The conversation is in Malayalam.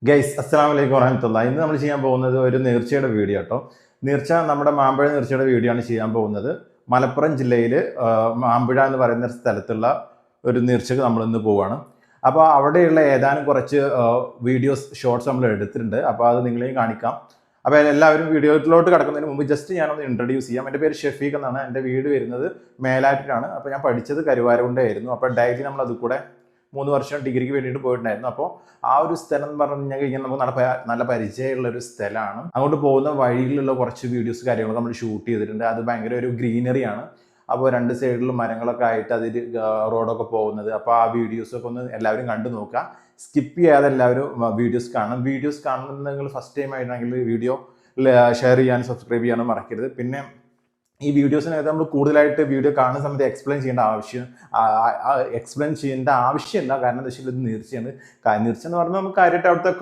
ഗൈസ് അസ്സലാമു അലൈക്കും വറഹ്മത്തുള്ളാഹി. ഇന്ന് നമ്മൾ ചെയ്യാൻ പോകുന്നത് ഒരു നേർച്ചയുടെ വീഡിയോ കേട്ടോ. നേർച്ച നമ്മുടെ മാമ്പഴ നേർച്ചയുടെ വീഡിയോ ആണ് ചെയ്യാൻ പോകുന്നത്. മലപ്പുറം ജില്ലയിൽ മാമ്പുഴ എന്ന് പറയുന്ന സ്ഥലത്തുള്ള ഒരു നേർച്ചക്ക് നമ്മൾ ഇന്ന് പോവുകയാണ്. അപ്പോൾ അവിടെയുള്ള ഏതാനും കുറച്ച് വീഡിയോസ് ഷോർട്സ് നമ്മൾ എടുത്തിട്ടുണ്ട്. അപ്പോൾ അത് നിങ്ങളെയും കാണിക്കാം. അപ്പോൾ എല്ലാവരും വീഡിയോയിലോട്ട് കിടക്കുന്നതിന് മുമ്പ് ജസ്റ്റ് ഞാനൊന്ന് ഇൻട്രൊഡ്യൂസ് ചെയ്യാം. എൻ്റെ പേര് ഷെഫീഖ് എന്നാണ്. എൻ്റെ വീട് വരുന്നത് മേലാറ്റിലാണ്. അപ്പോൾ ഞാൻ പഠിച്ചത് കരുവാരകുണ്ടായിരുന്നു. അപ്പോൾ ഡെയിലി നമ്മൾ അത് കൂടെ 3 വർഷം ഡിഗ്രിക്ക് വേണ്ടിയിട്ട് പോയിട്ടുണ്ടായിരുന്നു. അപ്പോൾ ആ ഒരു സ്ഥലം എന്ന് പറഞ്ഞു കഴിഞ്ഞാൽ നമുക്ക് നല്ല പരിചയമുള്ള ഒരു സ്ഥലമാണ്. അങ്ങോട്ട് പോകുന്ന വഴിയിലുള്ള കുറച്ച് വീഡിയോസ് കാര്യങ്ങളൊക്കെ നമ്മൾ ഷൂട്ട് ചെയ്തിട്ടുണ്ട്. അത് ഭയങ്കര ഒരു ഗ്രീനറിയാണ്. അപ്പോൾ 2 സൈഡിലും മരങ്ങളൊക്കെ ആയിട്ട് അതിൽ റോഡൊക്കെ പോകുന്നത്. അപ്പോൾ ആ വീഡിയോസൊക്കെ ഒന്ന് എല്ലാവരും കണ്ടു നോക്കുക. സ്കിപ്പ് ചെയ്യാതെ എല്ലാവരും വീഡിയോസ് കാണണം. വീഡിയോസ് കാണുന്നത് നിങ്ങൾ ഫസ്റ്റ് ടൈം ആയിരുന്നെങ്കിൽ വീഡിയോ ഷെയർ ചെയ്യാനും സബ്സ്ക്രൈബ് ചെയ്യാനും മറക്കരുത്. പിന്നെ ഈ വീഡിയോസിനകത്ത് നമ്മൾ കൂടുതലായിട്ട് വീഡിയോ കാണുന്ന സമയത്ത് എക്സ്പ്ലെയിൻ ചെയ്യേണ്ട ആവശ്യമില്ല. കാരണം എന്താ വെച്ചാൽ ഇത് നീർച്ചയാണ്. നീർച്ച എന്ന് പറഞ്ഞാൽ നമുക്ക് കാര്യമായിട്ട് അവിടുത്തെ